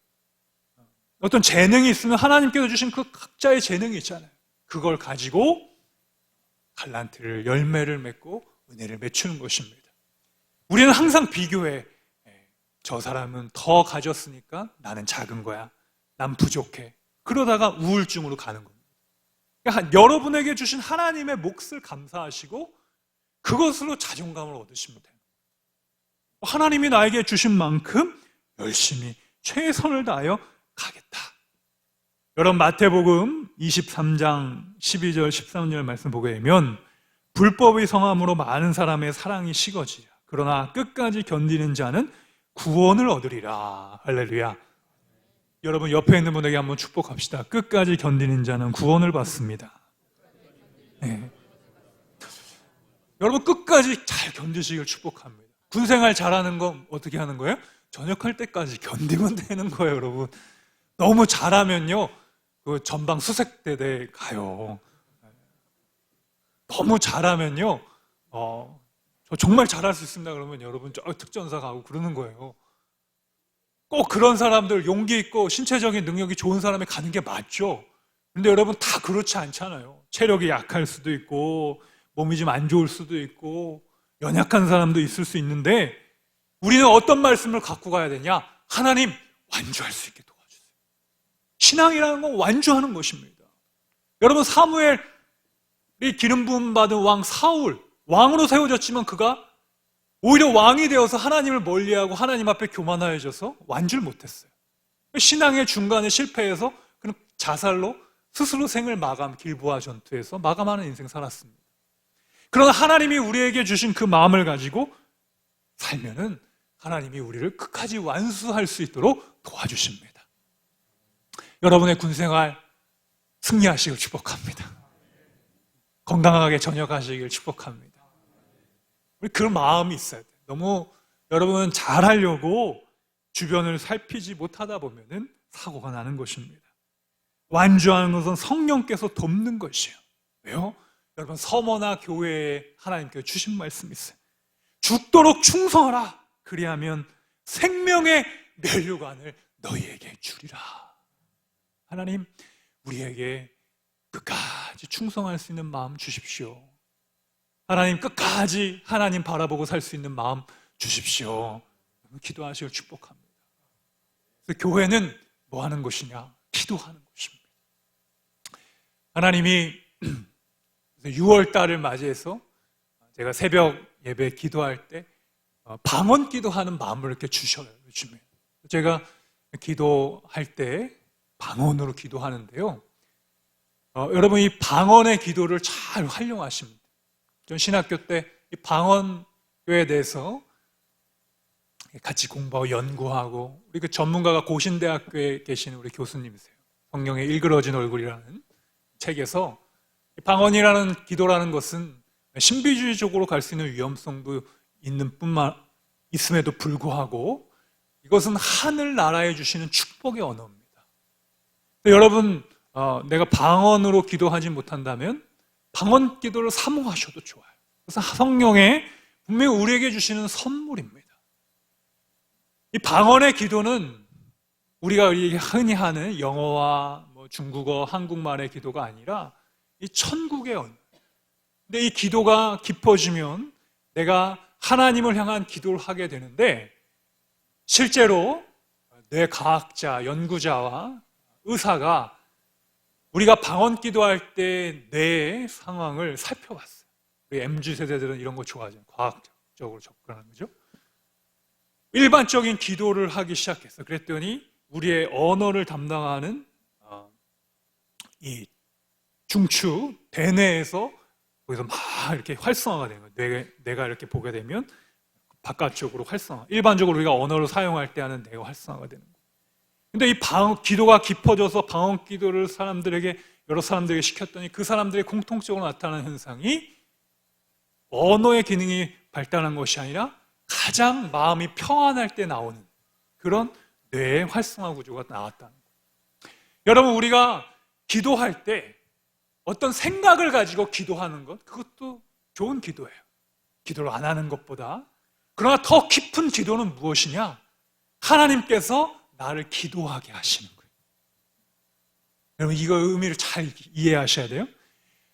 A: 어떤 재능이 있으면 하나님께서 주신 그 각자의 재능이 있잖아요. 그걸 가지고 달란트를, 열매를 맺고 은혜를 맺추는 것입니다. 우리는 항상 비교해. 저 사람은 더 가졌으니까 나는 작은 거야. 난 부족해. 그러다가 우울증으로 가는 겁니다. 그러니까 여러분에게 주신 하나님의 몫을 감사하시고 그것으로 자존감을 얻으시면 돼요. 하나님이 나에게 주신 만큼 열심히 최선을 다하여 가겠다. 여러분, 마태복음 23장 12절 13절 말씀 보게 되면 불법의 성함으로 많은 사람의 사랑이 식어지라. 그러나 끝까지 견디는 자는 구원을 얻으리라. 할렐루야. 여러분, 옆에 있는 분에게 한번 축복합시다. 끝까지 견디는 자는 구원을 받습니다. 네. 여러분, 끝까지 잘 견디시길 축복합니다. 군생활 잘하는 건 어떻게 하는 거예요? 전역할 때까지 견디면 되는 거예요, 여러분. 너무 잘하면요, 그 전방 수색대대 가요. 너무 잘하면요, 저 정말 잘할 수 있습니다. 그러면 여러분 저 특전사 가고 그러는 거예요. 꼭 그런 사람들, 용기 있고 신체적인 능력이 좋은 사람이 가는 게 맞죠. 근데 여러분, 다 그렇지 않잖아요. 체력이 약할 수도 있고 몸이 좀 안 좋을 수도 있고 연약한 사람도 있을 수 있는데 우리는 어떤 말씀을 갖고 가야 되냐? 하나님, 완주할 수 있게 도와주세요. 신앙이라는 건 완주하는 것입니다. 여러분, 사무엘이 기름 부음 받은 왕 사울, 왕으로 세워졌지만 그가 오히려 왕이 되어서 하나님을 멀리하고 하나님 앞에 교만하여져서 완주를 못했어요. 신앙의 중간에 실패해서 그는 자살로 스스로 생을 마감, 길보아 전투에서 마감하는 인생 살았습니다. 그러나 하나님이 우리에게 주신 그 마음을 가지고 살면은 하나님이 우리를 끝까지 완수할 수 있도록 도와주십니다. 여러분의 군생활 승리하시길 축복합니다. 건강하게 전역하시길 축복합니다. 우리 그런 마음이 있어야 돼요. 너무 여러분 잘하려고 주변을 살피지 못하다 보면은 사고가 나는 것입니다. 완주하는 것은 성령께서 돕는 것이에요. 왜요? 여러분, 서머나 교회에 하나님께서 주신 말씀이 있어요. 죽도록 충성하라. 그리하면 생명의 면류관을 너희에게 주리라. 하나님, 우리에게 끝까지 충성할 수 있는 마음 주십시오. 하나님, 끝까지 하나님 바라보고 살 수 있는 마음 주십시오. 기도하시길 축복합니다. 그래서 교회는 뭐 하는 것이냐? 기도하는 것입니다. 하나님이 6월 달을 맞이해서 제가 새벽 예배 기도할 때 방언 기도하는 마음을 이렇게 주셔요, 요즘에. 제가 기도할 때 방언으로 기도하는데요. 여러분, 이 방언의 기도를 잘 활용하십니다. 전 신학교 때 이 방언교에 대해서 같이 공부하고 연구하고, 우리 그 전문가가 고신대학교에 계시는 우리 교수님이세요. 성령의 일그러진 얼굴이라는 책에서 방언이라는 기도라는 것은 신비주의적으로 갈 수 있는 위험성도 있는 뿐만 있음에도 불구하고 이것은 하늘나라에 주시는 축복의 언어입니다. 여러분, 내가 방언으로 기도하지 못한다면 방언 기도를 사모하셔도 좋아요. 그래서 성령의 분명히 우리에게 주시는 선물입니다. 이 방언의 기도는 우리가 흔히 하는 영어와 중국어, 한국말의 기도가 아니라 이 천국의 언어. 근데 이 기도가 깊어지면 내가 하나님을 향한 기도를 하게 되는데, 실제로 뇌과학자, 연구자와 의사가 우리가 방언 기도할 때 뇌의 상황을 살펴봤어요. 우리 MZ세대들은 이런 거 좋아하잖아요. 과학적으로 접근하는 거죠. 일반적인 기도를 하기 시작했어요. 그랬더니 우리의 언어를 담당하는 이 중추, 대뇌에서 거기서 막 이렇게 활성화가 되는 거예요. 뇌가 이렇게 보게 되면 바깥쪽으로 활성화. 일반적으로 우리가 언어를 사용할 때 하는 뇌가 활성화가 되는 거예요. 근데 이 기도가 깊어져서 방언 기도를 여러 사람들에게 시켰더니 그 사람들의 공통적으로 나타나는 현상이 언어의 기능이 발달한 것이 아니라 가장 마음이 평안할 때 나오는 그런 뇌의 활성화 구조가 나왔다는 거예요. 여러분, 우리가 기도할 때 어떤 생각을 가지고 기도하는 것, 그것도 좋은 기도예요. 기도를 안 하는 것보다. 그러나 더 깊은 기도는 무엇이냐? 하나님께서 나를 기도하게 하시는 거예요. 여러분, 이거 의미를 잘 이해하셔야 돼요.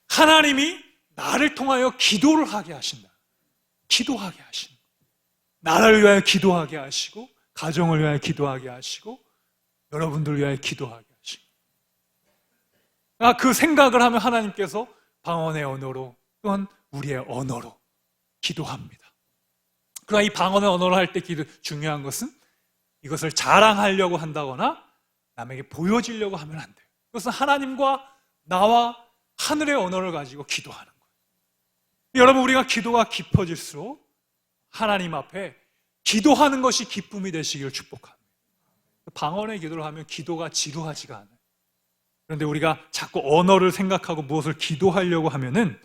A: 하나님이 나를 통하여 기도를 하게 하신다. 기도하게 하신다. 나를 위하여 기도하게 하시고, 가정을 위하여 기도하게 하시고, 여러분들을 위하여 기도하게 하시고. 그 생각을 하면 하나님께서 방언의 언어로 또한 우리의 언어로 기도합니다. 그러나 이 방언의 언어로 할 때 중요한 것은 이것을 자랑하려고 한다거나 남에게 보여지려고 하면 안 돼요. 그것은 하나님과 나와 하늘의 언어를 가지고 기도하는 거예요. 여러분, 우리가 기도가 깊어질수록 하나님 앞에 기도하는 것이 기쁨이 되시기를 축복합니다. 방언의 기도를 하면 기도가 지루하지가 않아요. 그런데 우리가 자꾸 언어를 생각하고 무엇을 기도하려고 하면은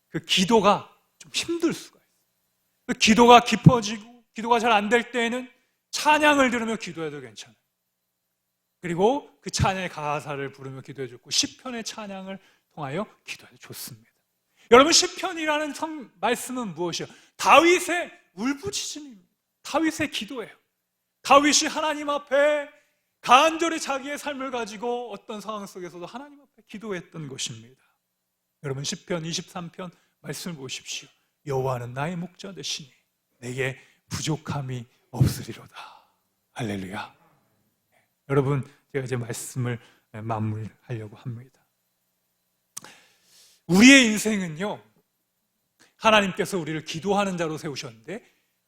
A: 그 기도가 좀 힘들 수가 있어요. 기도가 깊어지고 기도가 잘 안 될 때에는 찬양을 들으며 기도해도 괜찮아요. 그리고 그 찬양의 가사를 부르며 기도해 줬고 시편의 찬양을 통하여 기도해도 좋습니다. 여러분, 시편이라는 말씀은 무엇이에요? 다윗의 울부짖음입니다. 다윗의 기도예요. 다윗이 하나님 앞에 간절히 자기의 삶을 가지고 어떤 상황 속에서도 하나님 앞에 기도했던 것입니다. 여러분, 시편 23편 말씀을 보십시오. 여호와는 나의 목자 되시니 내게 부족함이 없으리로다. 할렐루야. 여러분, 제가 이제 말씀을 마무리하려고 합니다. 우리의 인생은요, 하나님께서 우리를 기도하는 자로 세우셨는데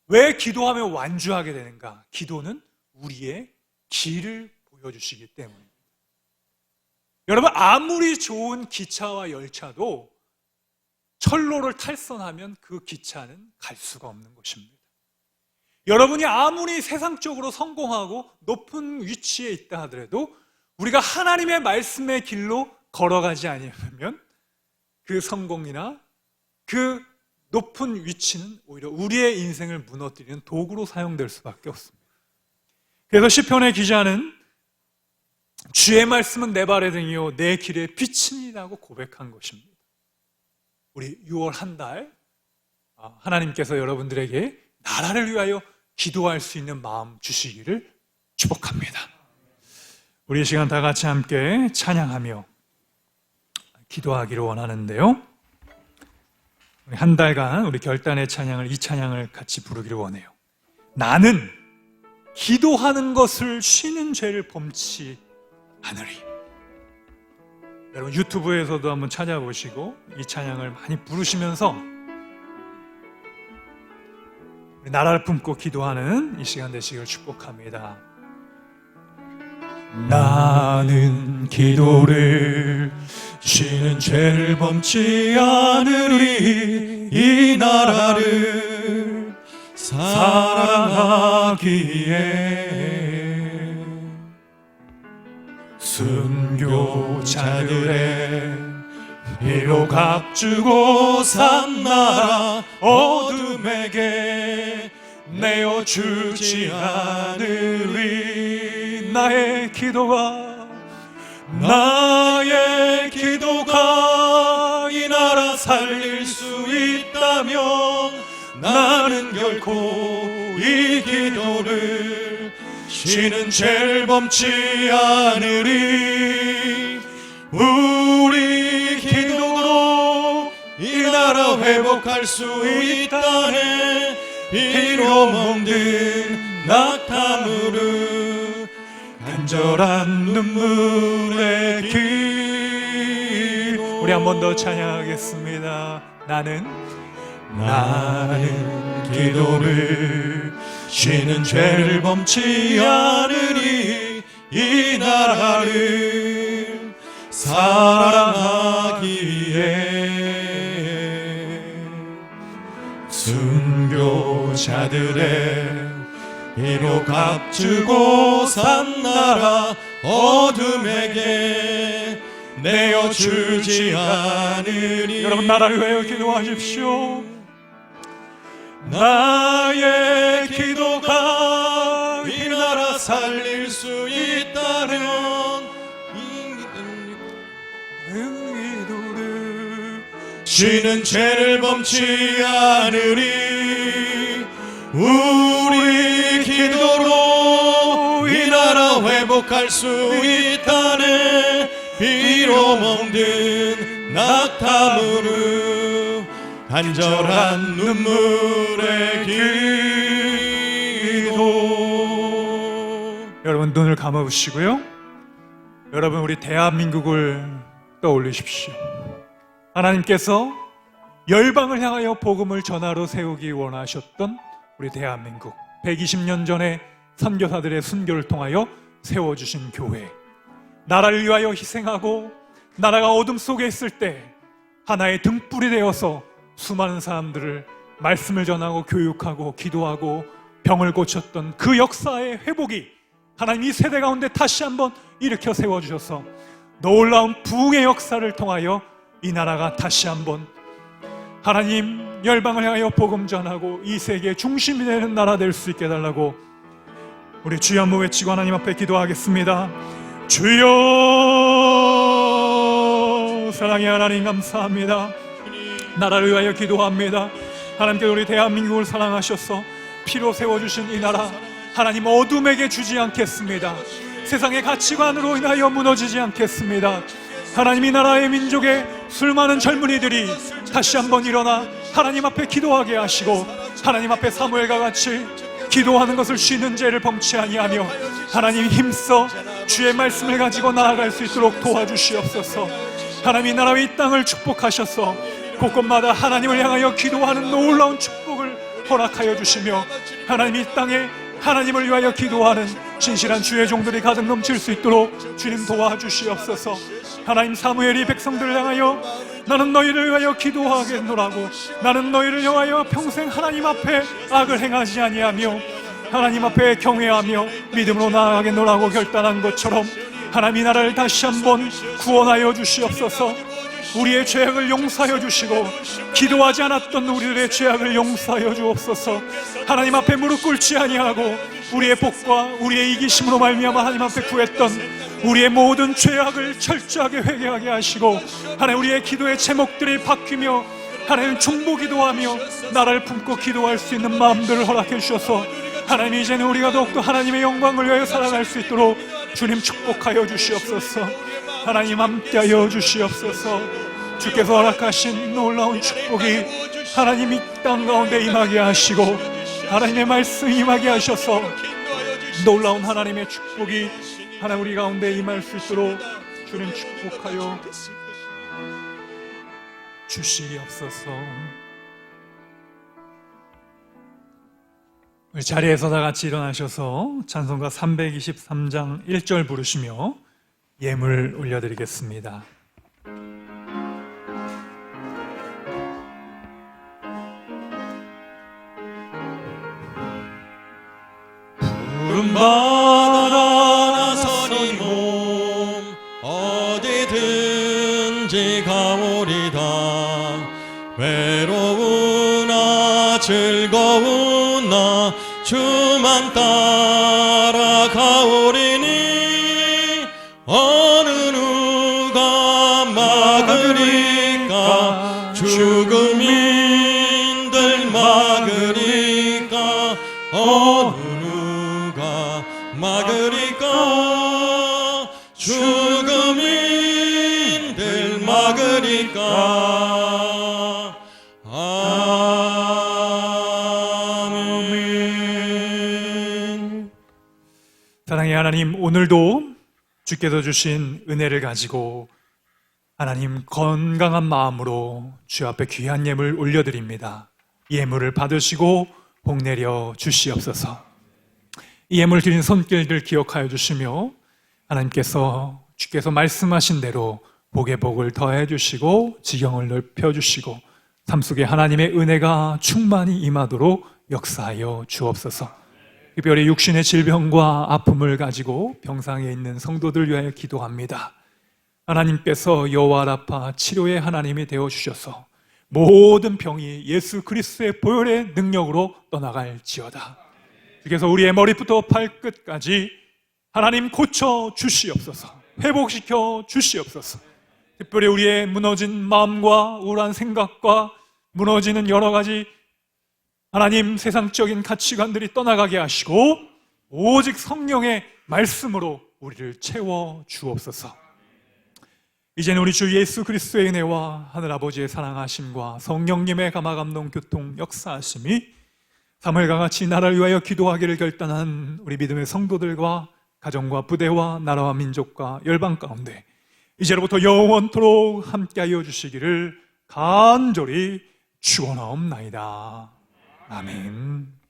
A: 왜 기도하며 완주하게 되는가? 기도는 우리의 길을 보여주시기 때문입니다. 여러분, 아무리 좋은 기차와 열차도 철로를 탈선하면 그 기차는 갈 수가 없는 것입니다. 여러분이 아무리 세상적으로 성공하고 높은 위치에 있다 하더라도 우리가 하나님의 말씀의 길로 걸어가지 아니하면 그 성공이나 그 높은 위치는 오히려 우리의 인생을 무너뜨리는 도구로 사용될 수밖에 없습니다. 그래서 시편의 기자는 주의 말씀은 내 발의 등이요 내 길의 빛이니라고 고백한 것입니다. 우리 6월 한 달 하나님께서 여러분들에게 나라를 위하여 기도할 수 있는 마음 주시기를 축복합니다. 우리 이 시간 다 같이 함께 찬양하며 기도하기를 원하는데요. 우리 한 달간 우리 결단의 찬양을, 이 찬양을 같이 부르기를 원해요. 나는 기도하는 것을 쉬는 죄를 범치 않으리. 여러분, 유튜브에서도 한번 찾아보시고 이 찬양을 많이 부르시면서 우리 나라를 품고 기도하는 이 시간 되시기를 축복합니다. 나는 기도를 쉬는 죄를 범치 않으리. 이 나라를 사랑하기에 순교자들의 피로 값주고 산 나라 어둠에게 내어주지 않으리. 나의 기도가 이 나라 살릴 수 있다면 나는 결코 이 기도를 쉬는 죄를 범치 않으리. 우리 기도로 이 나라 회복할 수 있다네. 피로 멍든 낙타무릎 간절한 눈물의 기도. 우리 한 번 더 찬양하겠습니다. 나는 기도를 쉬는 죄를 범치 않으리. 이 나라를 사랑하기에 순교자들의 피로 값주고 산 나라 어둠에게 내어주지 않으리. 여러분, 나라를 위하여 기도하십시오.
B: 나의 기도가 이 나라 살릴 수 있다면 지는 죄를 범치 않으리. 우리 기도로 이 나라 회복할 수 있다네. 비로 멍든 낙타무릎 간절한 눈물의 기도.
A: 여러분 눈을 감아보시고요. 여러분 우리 대한민국을 떠올리십시오. 하나님께서 열방을 향하여 복음을 전하러 세우기 원하셨던 우리 대한민국, 120년 전에 선교사들의 순교를 통하여 세워주신 교회, 나라를 위하여 희생하고 나라가 어둠 속에 있을 때 하나의 등불이 되어서 수많은 사람들을 말씀을 전하고 교육하고 기도하고 병을 고쳤던 그 역사의 회복이 하나님 이 세대 가운데 다시 한번 일으켜 세워주셔서 놀라운 부흥의 역사를 통하여 이 나라가 다시 한번 하나님 열방을 향하여 복음 전하고 이 세계의 중심이 되는 나라 될 수 있게 해달라고 우리 주여 한번 외치고 하나님 앞에 기도하겠습니다. 주여, 사랑의 하나님 감사합니다. 나라를 위하여 기도합니다. 하나님께서 우리 대한민국을 사랑하셔서 피로 세워주신 이 나라 하나님 어둠에게 주지 않겠습니다. 세상의 가치관으로 인하여 무너지지 않겠습니다. 하나님 이 나라의 민족의 수많은 젊은이들이 다시 한번 일어나 하나님 앞에 기도하게 하시고 하나님 앞에 사무엘과 같이 기도하는 것을 쉬는 죄를 범치 아니하며 하나님 힘써 주의 말씀을 가지고 나아갈 수 있도록 도와주시옵소서. 하나님 이 나라와 이 땅을 축복하셔서 곳곳마다 하나님을 향하여 기도하는 놀라운 축복을 허락하여 주시며 하나님 이 땅에 하나님을 위하여 기도하는 신실한 주의 종들이 가득 넘칠 수 있도록 주님 도와주시옵소서. 하나님 사무엘이 백성들을 향하여 나는 너희를 위하여 기도하겠노라고, 나는 너희를 위하여 평생 하나님 앞에 악을 행하지 아니하며 하나님 앞에 경외하며 믿음으로 나아가겠노라고 결단한 것처럼 하나님 이 나라를 다시 한번 구원하여 주시옵소서. 우리의 죄악을 용서하여 주시고 기도하지 않았던 우리들의 죄악을 용서하여 주옵소서. 하나님 앞에 무릎 꿇지 아니하고 우리의 복과 우리의 이기심으로 말미암아 하나님 앞에 구했던 우리의 모든 죄악을 철저하게 회개하게 하시고 하나님 우리의 기도의 제목들이 바뀌며 하나님 중보 기도하며 나라를 품고 기도할 수 있는 마음들을 허락해 주셔서 하나님 이제는 우리가 더욱더 하나님의 영광을 위하여 살아갈 수 있도록 주님 축복하여 주시옵소서. 하나님 함께하여 주시옵소서. 주께서 허락하신 놀라운 축복이 하나님 이 땅 가운데 임하게 하시고 하나님의 말씀 임하게 하셔서 놀라운 하나님의 축복이 하나님 우리 가운데 임할 수 있도록 주님 축복하여 주시옵소서. 우리 자리에서 다 같이 일어나셔서 찬송가 323장 1절 부르시며 예물 올려드리겠습니다.
B: 푸른바다 나서니 몸 어디든지 가오리다. 외로우나 즐거우나 주만 따라가오리니 어느 누가 막으리까. 죽음인들 막으리까. 어느 누가 막으리까. 죽음인들 막으리까. 아멘.
A: 사랑의 하나님, 오늘도 주께서 주신 은혜를 가지고 하나님 건강한 마음으로 주 앞에 귀한 예물 올려드립니다. 예물을 받으시고 복 내려 주시옵소서. 이 예물 드린 손길들 기억하여 주시며 하나님께서 주께서 말씀하신 대로 복의 복을 더해 주시고 지경을 넓혀 주시고 삶 속에 하나님의 은혜가 충만히 임하도록 역사하여 주옵소서. 특별히 육신의 질병과 아픔을 가지고 병상에 있는 성도들 위하여 기도합니다. 하나님께서 여호와 라파 치료의 하나님이 되어 주셔서 모든 병이 예수 그리스도의 보혈의 능력으로 떠나갈지어다. 그래서 우리의 머리부터 발끝까지 하나님 고쳐 주시옵소서. 회복시켜 주시옵소서. 특별히 우리의 무너진 마음과 우울한 생각과 무너지는 여러 가지 하나님 세상적인 가치관들이 떠나가게 하시고 오직 성령의 말씀으로 우리를 채워 주옵소서. 이제는 우리 주 예수 그리스도의 은혜와 하늘아버지의 사랑하심과 성령님의 감화감동 교통 역사하심이 사무엘과 같이 나라를 위하여 기도하기를 결단한 우리 믿음의 성도들과 가정과 부대와 나라와 민족과 열방 가운데 이제로부터 영원토록 함께하여 주시기를 간절히 축원하옵나이다. 아멘.